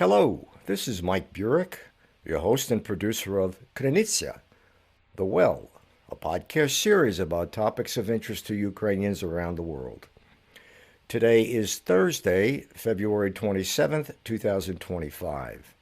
Hello, this is Mike Burek, your host and producer of Krynytsia, The Well, a podcast series about topics of interest to Ukrainians around the world. Today is Thursday, February 27th, 2025.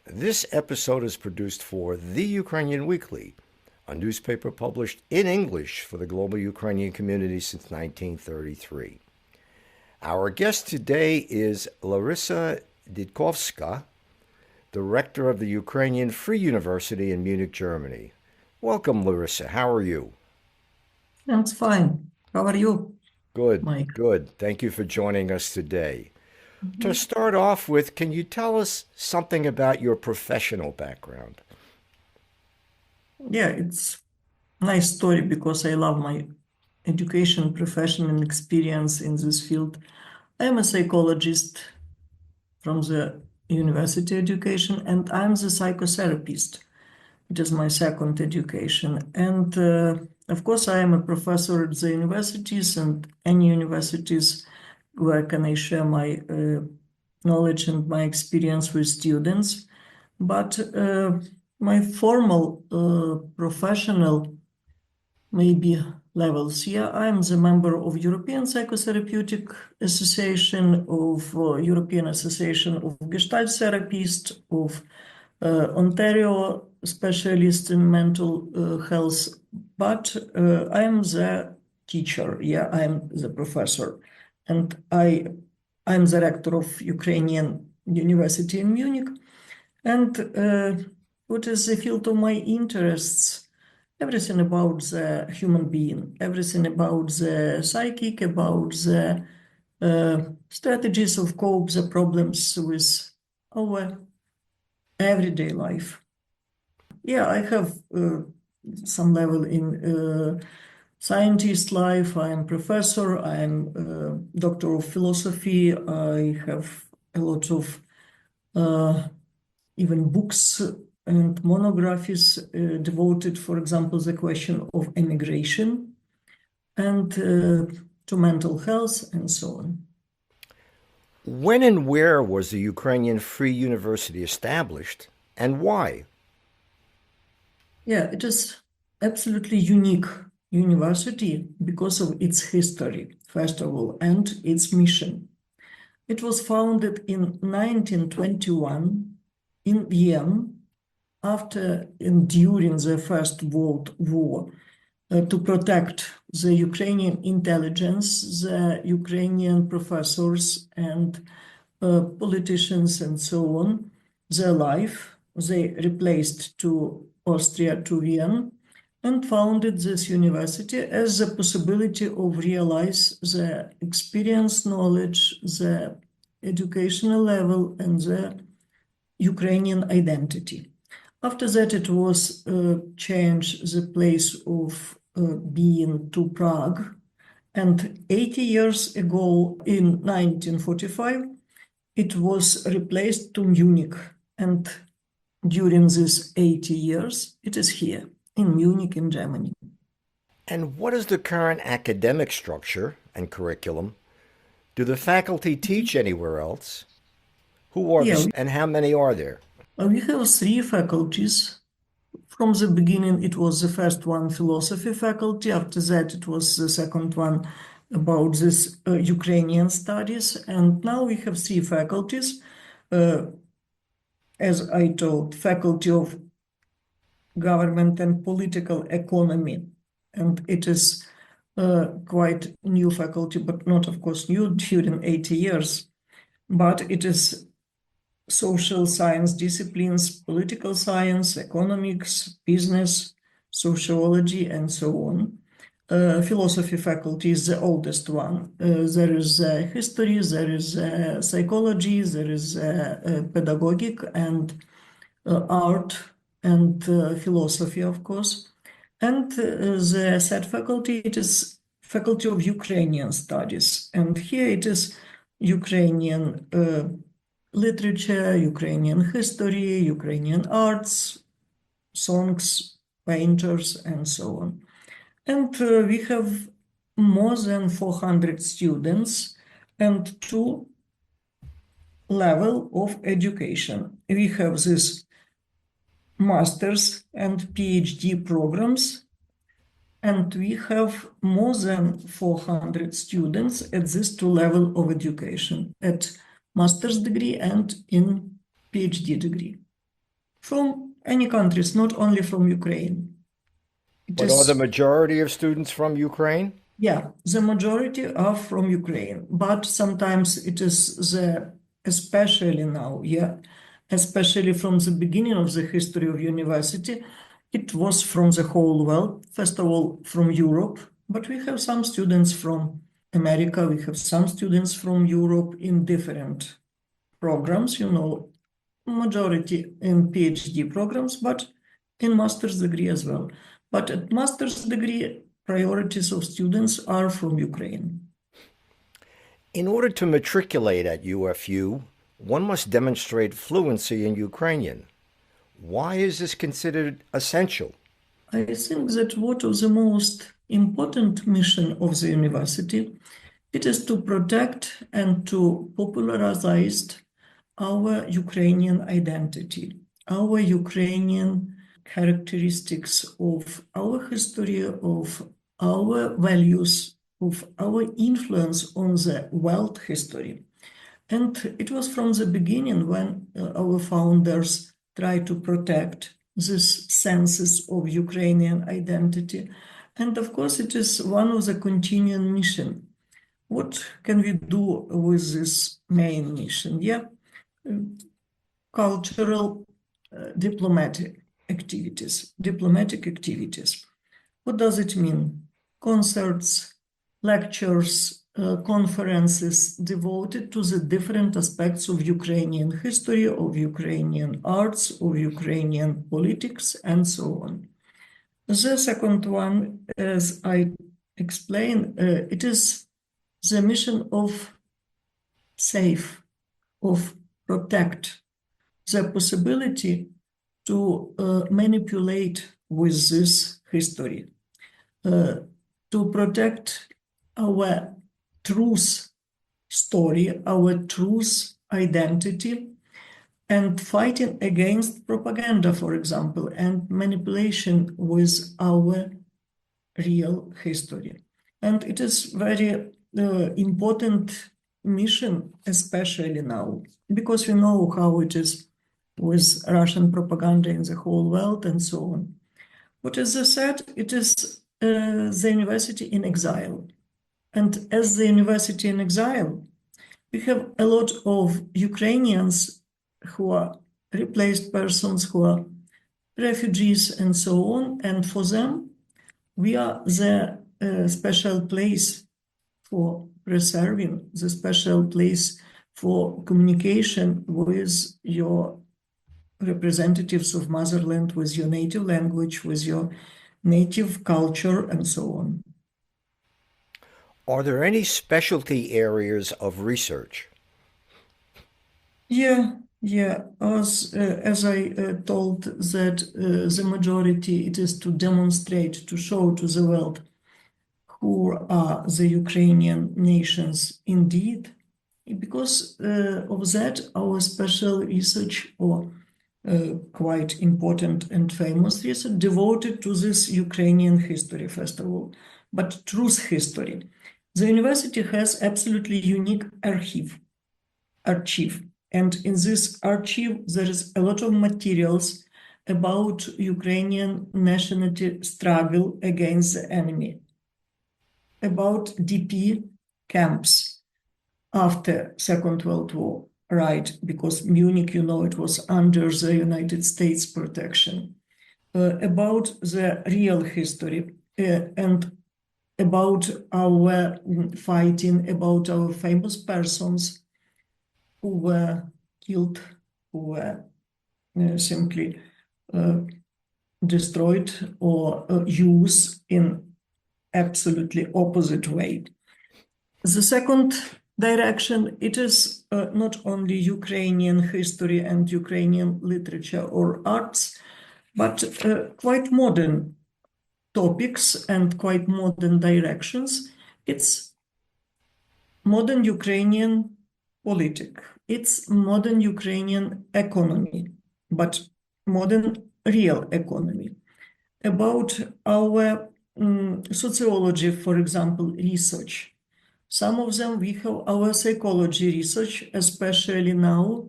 This episode is produced for The Ukrainian Weekly, a newspaper published in English for the global Ukrainian community since 1933. Our guest today is Larisa Didkovska, the rector of the Ukrainian Free University in Munich, Germany. Welcome, Larisa. How are you? I'm fine. How are you, Good, Mike? good. Thank you for joining us today. To Mhm. start off with, can you tell us something about your professional background? Yeah, it's a nice story because I love my education, profession, and experience in this field. I am a psychologist from the university education, and I'm the psychotherapist. It is my second education. And of course, I am a professor at the universities and any universities where can I share my knowledge and my experience with students. But my formal professional maybe levels. Yeah, I am the member of European Psychotherapeutic Association, of European Association of Gestalt Therapists, of Ontario Specialist in Mental Health. But I am the teacher. Yeah, I am the professor, and I'm the rector of Ukrainian University in Munich. And what is the field of my interests? Everything about the human being, everything about the psychic, about the strategies of cope the problems with our everyday life. Yeah, I have some level in scientist life. I'm professor. I'm doctor of philosophy. I have a lot of even books and monographies devoted, for example, the question of emigration and to mental health and so on. When and where was the Ukrainian Free University established, and why? Yeah, it is absolutely unique university because of its history, first of all, and its mission. It was founded in 1921 in Vienna after and during the First World War to protect the Ukrainian intelligence, the Ukrainian professors and politicians and so on, their life. They replaced to Austria, to Vienna, and founded this university as a possibility of realize the experience, knowledge, the educational level, and the Ukrainian identity. After that, it was changed the place of being to Prague. And 80 years ago, in 1945, it was replaced to Munich. And during these 80 years, it is here in Munich, in Germany. And what is the current academic structure and curriculum? Do the faculty teach anywhere else? Who are Yeah, and how many are there? we have three faculties. From the beginning, it was the first one, philosophy faculty. After that, it was the second one about this Ukrainian studies. And now we have three faculties. Uh, as I told, faculty of government and political economy. And it is quite new faculty, but not, of course, new during 80 years. But it is social science disciplines, political science, economics, business, sociology, and so on. Philosophy faculty is the oldest one. There is history, there is psychology, there is pedagogic and art and philosophy, of course. And the third faculty, it is faculty of Ukrainian studies. And here it is Ukrainian literature, Ukrainian history, Ukrainian arts, songs, painters, and so on. And we have more than 400 students and two level of education. We have this master's and PhD programs, and we have more than 400 students at these two levels of education, at master's degree and in PhD degree, from any countries, not only from Ukraine. It But are the is, majority of students from Ukraine? yeah, the majority are from Ukraine, but sometimes it is especially now, yeah, especially from the beginning of the history of university, it was from the whole world, first of all, from Europe, but we have some students from America, we have some students from Europe in different programs, majority in PhD programs, but in master's degree as well. But at master's degree, priorities of students are from Ukraine. In order to matriculate at UFU, one must demonstrate fluency in Ukrainian. Why is this considered essential? I think that what of the most important mission of the university, it is to protect and to popularize our Ukrainian identity, our Ukrainian characteristics of our history, of our values, of our influence on the world history. And it was from the beginning when our founders tried to protect these senses of Ukrainian identity. And of course, it is one of the continuing mission. What can we do with this main mission? Yeah, cultural, diplomatic activities. What does it mean? Concerts, lectures, conferences devoted to the different aspects of Ukrainian history, of Ukrainian arts, of Ukrainian politics, and so on. The second one, as I explained, it is the mission of save, of protect, the possibility to manipulate with this history, to protect our truth story, our truth identity, and fighting against propaganda, for example, and manipulation with our real history. And it is very important mission, especially now, because we know how it is with Russian propaganda in the whole world and so on. But as I said, it is the university in exile. And as the university in exile, we have a lot of Ukrainians who are replaced persons, who are refugees and so on. And for them, we are the special place for preserving, the special place for communication with your representatives of motherland, with your native language, with your native culture, and so on. Are there any specialty areas of research? Yeah, yeah. As I told that the majority, it is to demonstrate, to show to the world who are the Ukrainian nations indeed. Because of that, our special research, or quite important and famous research, devoted to this Ukrainian history, first of all, but truth history. The university has absolutely unique archive. And in this archive, there is a lot of materials about Ukrainian nationality struggle against the enemy, about DP camps after Second World War, right? Because Munich, it was under the United States protection. About the real history and about our fighting, about our famous persons who were killed, who were simply destroyed or used in absolutely opposite way. The second direction, it is not only Ukrainian history and Ukrainian literature or arts, but quite modern topics and quite modern directions. It's modern Ukrainian it's modern Ukrainian economy, but modern real economy. About our sociology, for example, research. Some of them we have our psychology research, especially now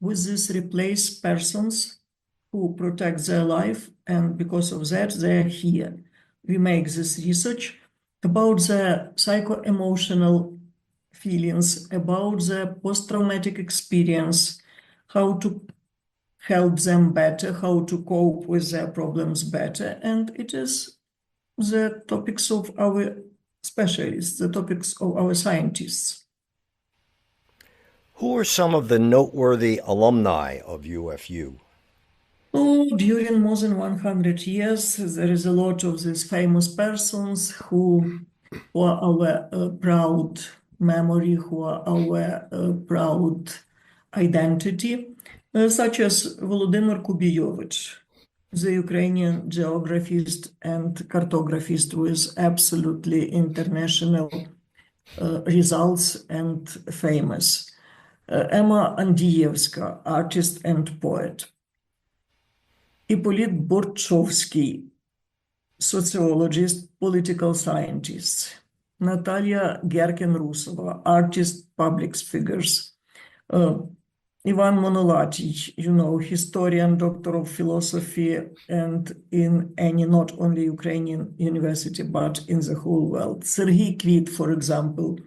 with this replaced persons who protect their life, and because of that, they're here. We make this research about the psycho-emotional feelings, about the post-traumatic experience, how to help them better, how to cope with their problems better. And it is the topics of our specialists, the topics of our scientists. Who are some of the noteworthy alumni of UFU? Oh, during more than 100 years, there is a lot of these famous persons who are our proud memory, who are our proud identity, such as Volodymyr Kubiyovich, the Ukrainian geographist and cartographist with absolutely international results and famous. Emma Andiyevska, artist and poet. Ippolit Borchovsky, sociologist, political scientist. Natalia Gerken-Rusova, artist, public figures. Ivan Monolaty, historian, doctor of philosophy, and in any not only Ukrainian university, but in the whole world. Serhiy Kvit, for example,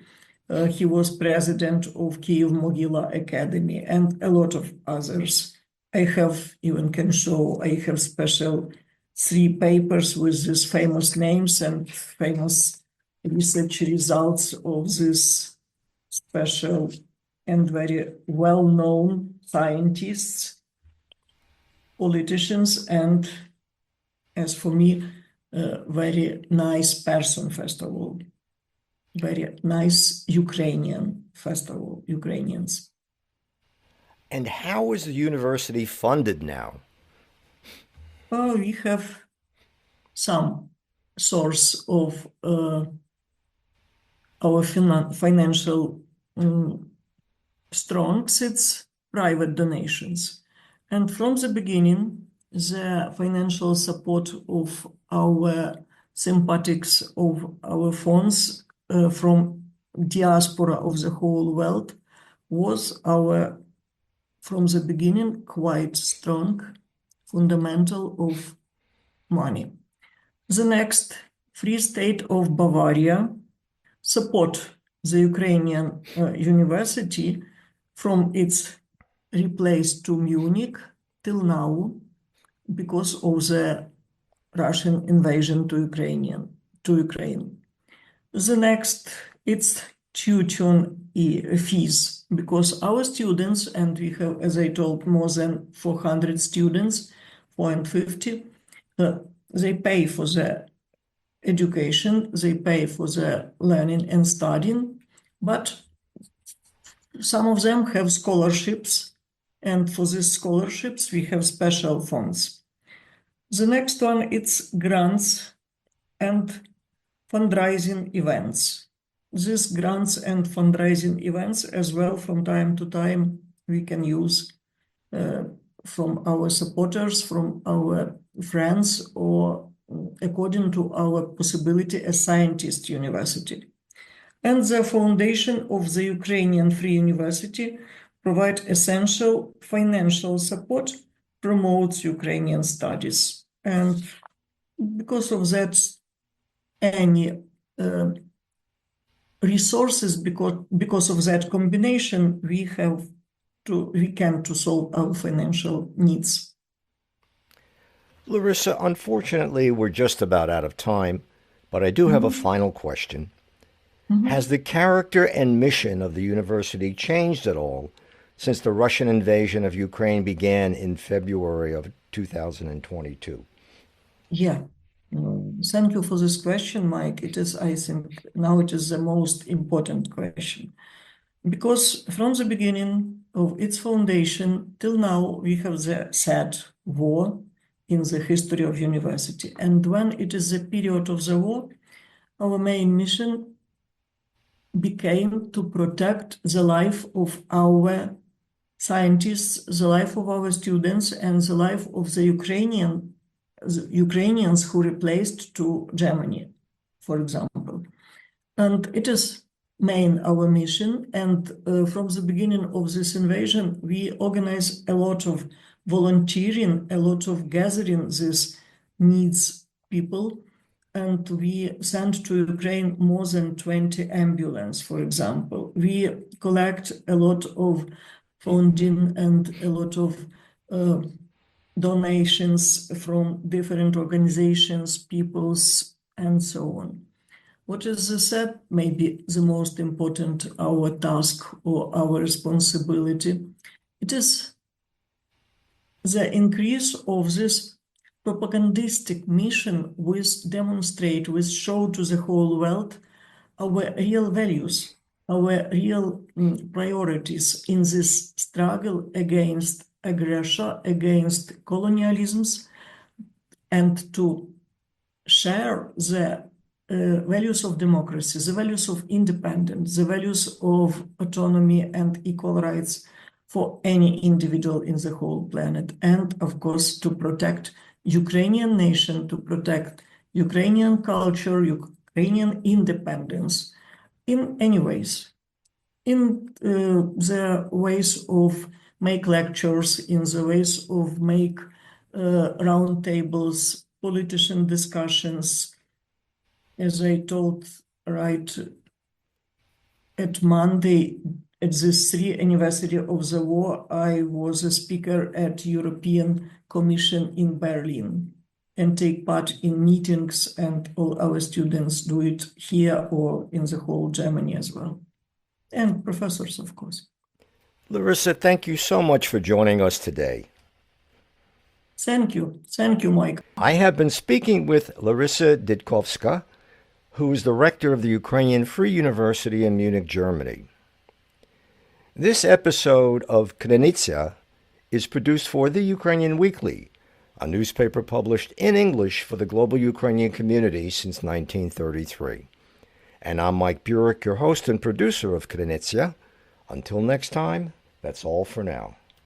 he was president of Kyiv Mogila Academy, and a lot of others. I can show, I have special 3 papers with these famous names and famous research results of these special and very well-known scientists, politicians, and as for me, a very nice person, first of all. Very nice Ukrainian, first of all, Ukrainians. And how is the university funded now? We have some source of our financial strength, it's private donations. And from the beginning, the financial support of our sympathics of our funds from diaspora of the whole world was our, from the beginning, quite strong fundamental of money. The next, Free State of Bavaria support the Ukrainian university from its replace to Munich till now because of the Russian invasion to Ukraine. The next, it's tuition fees, because our students, and we have, as I told, more than 400 students, 450, they pay for the education, they pay for the learning and studying, but some of them have scholarships, and for these scholarships, we have special funds. The next one, it's grants and fundraising events. These grants and fundraising events as well, from time to time, we can use from our supporters, from our friends, or according to our possibility as scientist university. And the foundation of the Ukrainian Free University provide essential financial support, promotes Ukrainian studies. And because of that, any resources, because of that combination, we can to solve our financial needs. Larisa, unfortunately, we're just about out of time, but I do have a final question. Has the character and mission of the university changed at all since the Russian invasion of Ukraine began in February of 2022? Yeah. Thank you for this question, Mike. It is, I think, now it is the most important question. Because from the beginning of its foundation till now, we have the sad war in the history of university. And when it is the period of the war, our main mission became to protect the life of our scientists, the life of our students, and the life of the Ukrainians who replaced to Germany, for example. And it is main our mission. And from the beginning of this invasion, we organize a lot of volunteering, a lot of gathering these needs people. And we sent to Ukraine more than 20 ambulance, for example. We collect a lot of funding and a lot of donations from different organizations, peoples, and so on. What is said maybe the most important our task or our responsibility? It is the increase of this propagandistic mission with demonstrate, with show to the whole world our real values, our real priorities in this struggle against aggression, against colonialisms, and to share the values of democracy, the values of independence, the values of autonomy and equal rights for any individual in the whole planet. And of course, to protect Ukrainian nation, to protect Ukrainian culture, Ukrainian independence in any ways. In the ways of make lectures, in the ways of make roundtables, politician discussions. As I told right at Monday, at this 3rd anniversary of the war, I was a speaker at European Commission in Berlin and take part in meetings, and all our students do it here or in the whole Germany as well. And professors, of course. Larisa, thank you so much for joining us today. Thank you. Thank you, Mike. I have been speaking with Larisa Didkovska, who is the rector of the Ukrainian Free University in Munich, Germany. This episode of Krynytsia is produced for the Ukrainian Weekly, a newspaper published in English for the global Ukrainian community since 1933. And I'm Mike Burek, your host and producer of Krynytsia. Until next time, that's all for now.